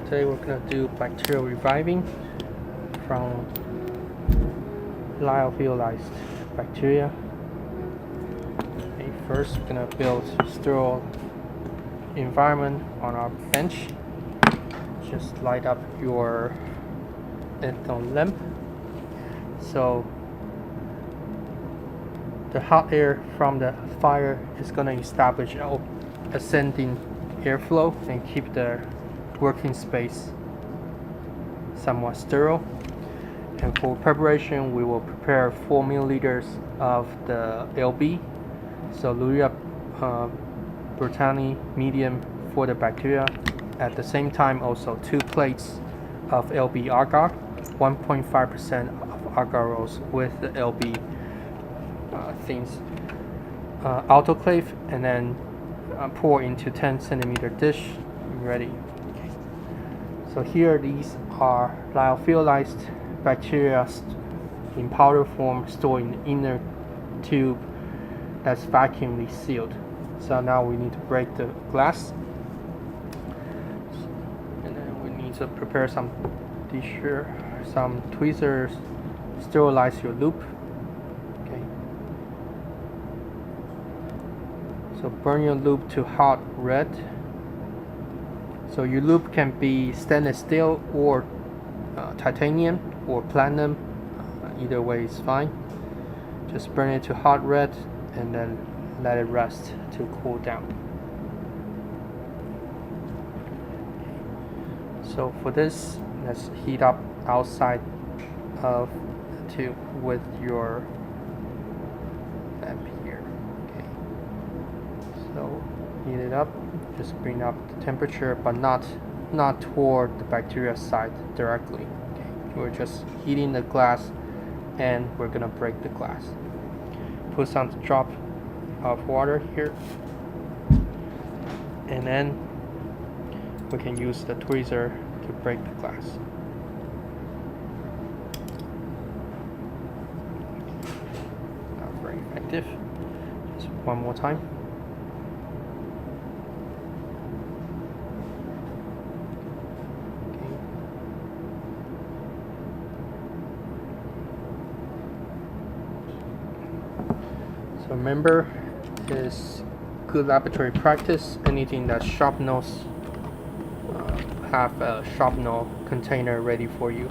Today we're going to do bacterial reviving from lyophilized bacteria. Okay, first we're going to build sterile environment on our bench. Just light up your ethanol lamp. So the hot air from the fire is going to establish ascending airflow and keep the working space somewhat sterile. And for preparation, we will prepare 4 milliliters of the LB, so Luria Britannia medium for the bacteria. At the same time, also 2 plates of LB agar, 1.5% of agar rolls with the LB things autoclave, and then pour into 10 centimeter dish. Ready. Okay. So here these are lyophilized bacteria in powder form stored in the inner tube that's vacuumly sealed. So now we need to break the glass, and then we need to prepare some tissue, some tweezers, sterilize your loop. Okay. So burn your loop to hot red. So your loop can be stainless steel or titanium or platinum. Either way is fine. Just burn it to hot red and then let it rest to cool down. So for this, let's heat up outside of the tube with your lamp here. Okay. So heat it up. Just bring up the temperature, but not toward the bacteria side directly. Okay. We're just heating the glass, and we're gonna break the glass. Put some drop of water here, and then we can use the tweezer to break the glass. Not very effective. Just one more time. So remember, is good laboratory practice. Anything that's sharp nose, have a sharp nose container ready for you.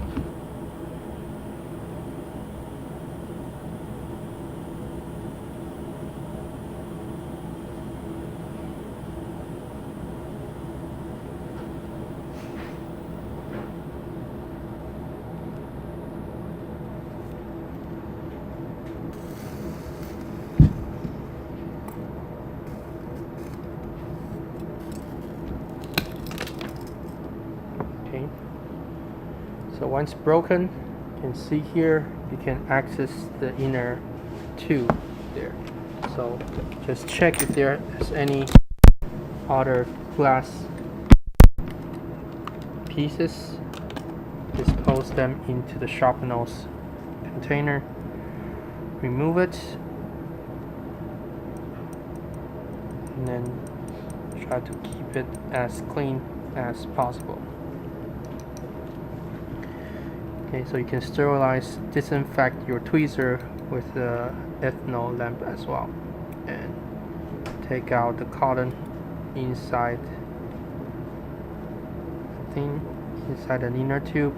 Okay. So once broken, you can see here you can access the inner tube there. So just check if there is any other glass pieces. Dispose them into the sharp nose container. Remove it, and then try to keep it as clean as possible. Okay, so you can sterilize, disinfect your tweezer with the ethanol lamp as well, and take out the cotton inside the thing, inside the inner tube.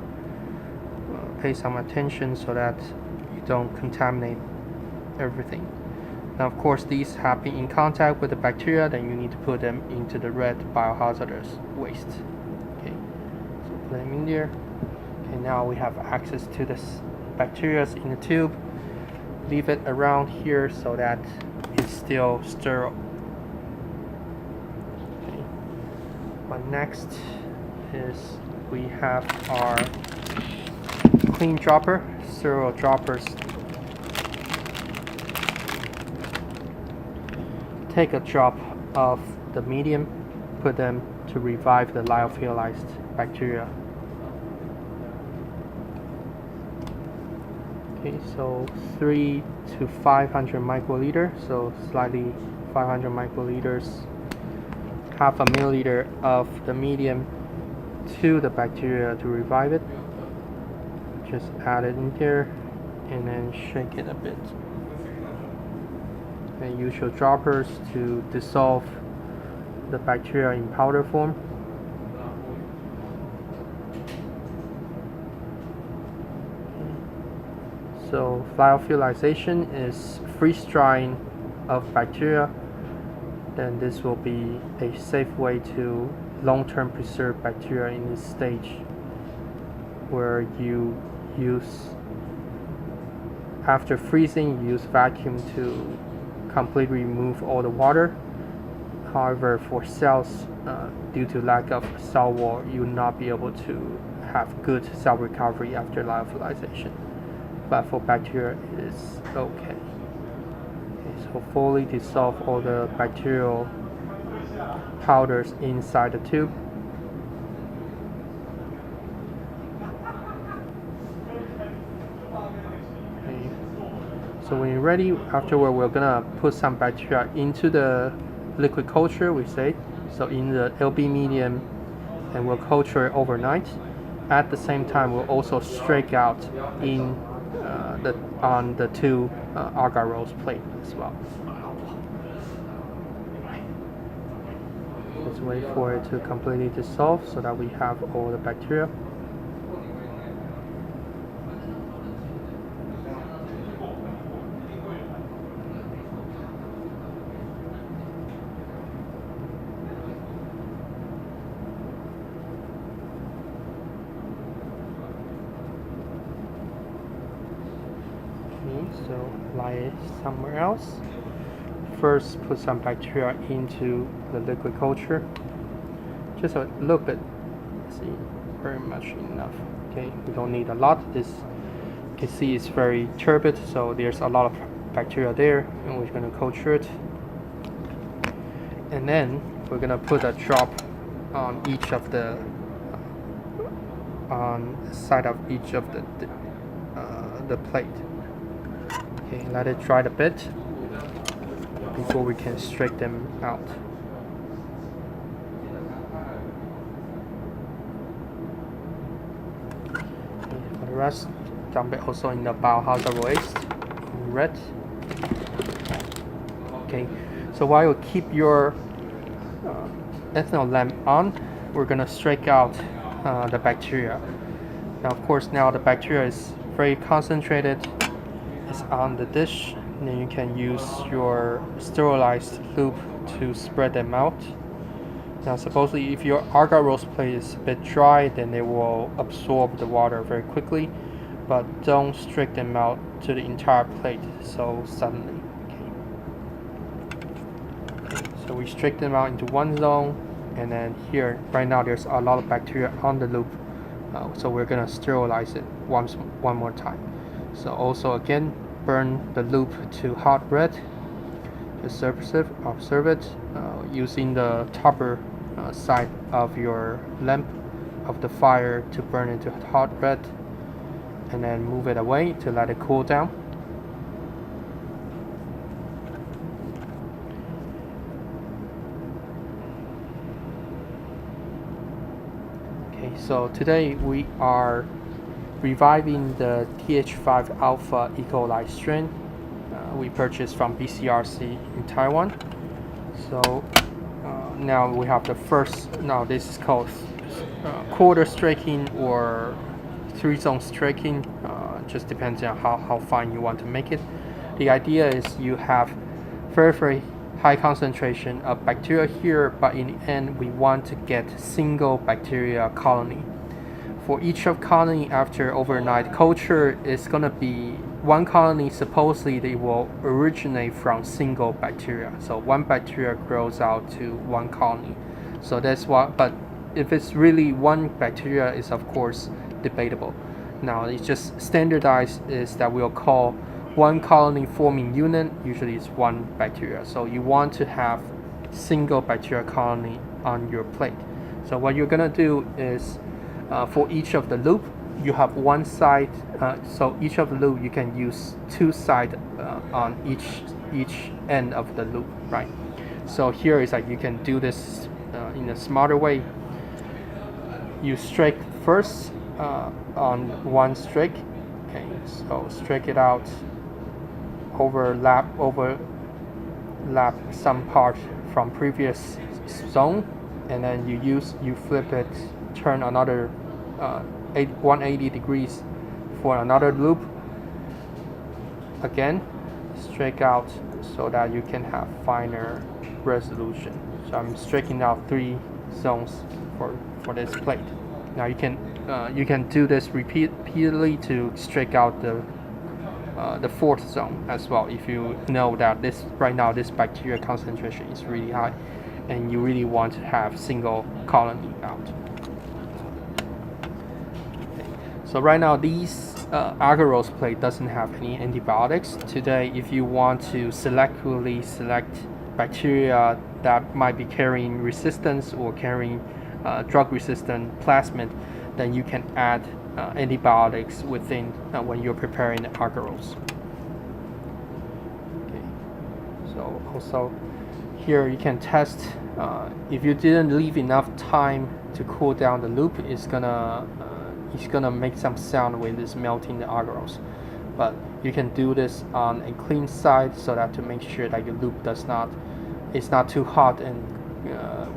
Pay some attention so that you don't contaminate everything. Now, of course, these have been in contact with the bacteria, then you need to put them into the red biohazardous waste. Okay, so put them in there. Okay, now we have access to this bacteria in the tube. Leave it around here so that it's still sterile. Okay. But next is we have our clean dropper, sterile droppers. Take a drop of the medium, put them to revive the lyophilized bacteria. Okay, so 3 to 500 microliter, so slightly 500 microliters, half a milliliter of the medium to the bacteria to revive it. Just add it in here and then shake it a bit. And use your droppers to dissolve the bacteria in powder form. So lyophilization is freeze drying of bacteria. Then this will be a safe way to long-term preserve bacteria in this stage, where you use, after freezing, you use vacuum to completely remove all the water. However, for cells, due to lack of cell wall, you will not be able to have good cell recovery after lyophilization. But for bacteria, it is okay. So fully dissolve all the bacterial powders inside the tube. Okay. So when you're ready, afterward we're gonna put some bacteria into the liquid culture, we say. So in the LB medium, and we'll culture it overnight. At the same time, we'll also strake out in on the two agar rose plate as well. Let's wait for it to completely dissolve so that we have all the bacteria. So lie it somewhere else. First, put some bacteria into the liquid culture. Just a little bit. See, very much enough. Okay, we don't need a lot. This, you can see, it's very turbid, so there's a lot of bacteria there, and we're going to culture it. And then we're going to put a drop on each of the on the side of each of the plate. Okay, let it dry a bit before we can straight them out. Okay, for the rest, dump it also in the biohazard waste in red. Okay, so while you keep your ethanol lamp on, we're gonna strike out the bacteria. Now, of course, now the bacteria is very concentrated. It's on the dish, and then you can use your sterilized loop to spread them out. Now, supposedly, if your agar rose plate is a bit dry, then they will absorb the water very quickly, but don't stretch them out to the entire plate so suddenly. Okay, so we stretch them out into one zone, and then here, right now, there's a lot of bacteria on the loop, so we're gonna sterilize it one more time. So also again, burn the loop to hot red. Just observe it using the topper side of your lamp of the fire to burn it to hot red, and then move it away to let it cool down. Okay, so today we are reviving the TH5 alpha E. coli strain we purchased from BCRC in Taiwan. So now we have the first, now this is called quarter striking or 3-zone striking, just depends on how fine you want to make it. The idea is you have very high concentration of bacteria here, but in the end we want to get single bacteria colony. For each of colony after overnight culture, it's gonna be one colony. Supposedly they will originate from single bacteria. So one bacteria grows out to one colony. So that's what. But if it's really one bacteria, is of course debatable. Now it's just standardized is that we'll call one colony forming unit. Usually it's one bacteria. So you want to have single bacteria colony on your plate. So what you're gonna do is, for each of the loop, you have one side. So each of the loop, you can use two sides on each end of the loop, right? So here is like you can do this in a smarter way. you strike first on one strike. Okay, so strike it out, overlap some part from previous zone, and then you flip it, turn another 180 degrees for another loop. Again, strike out so that you can have finer resolution. So I'm striking out 3 zones for this plate. Now you can do this repeatedly to strike out the 4th zone as well, if you know that right now this bacteria concentration is really high and you really want to have single colony out. Okay. So right now these agarose plate doesn't have any antibiotics. Today, if you want to selectively select bacteria that might be carrying resistance or carrying drug resistant plasmid, then you can add antibiotics within when you're preparing the agarose. Okay. So also here you can test if you didn't leave enough time to cool down the loop, it's gonna make some sound when it's melting the agarose. But you can do this on a clean side so that to make sure that your loop it's not too hot, and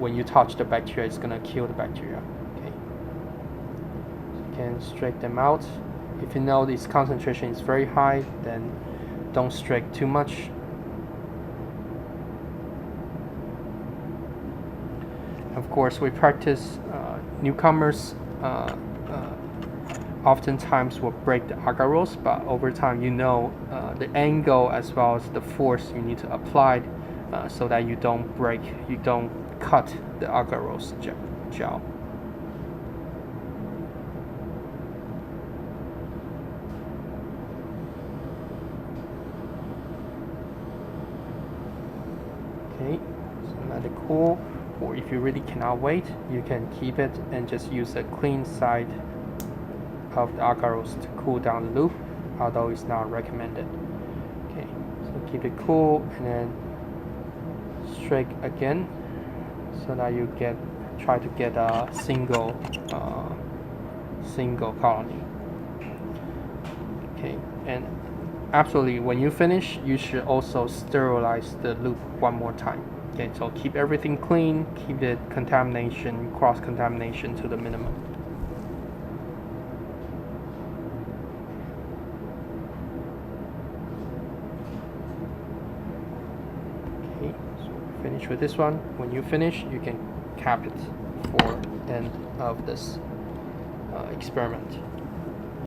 when you touch the bacteria, it's gonna kill the bacteria. Okay. So you can strike them out. If you know this concentration is very high, then don't strike too much. Of course, we practice newcomers. Oftentimes will break the agarose, but over time you know the angle as well as the force you need to apply so that you don't cut the agarose gel. Okay, so let it cool, or if you really cannot wait, you can keep it and just use a clean side of the agarose to cool down the loop, although it's not recommended. Okay, so keep it cool and then strike again so that you try to get a single colony. Okay, and absolutely when you finish, you should also sterilize the loop one more time. Okay, so keep everything clean, keep the cross contamination to the minimum. Finish with this one. When you finish, you can cap it for end of this experiment.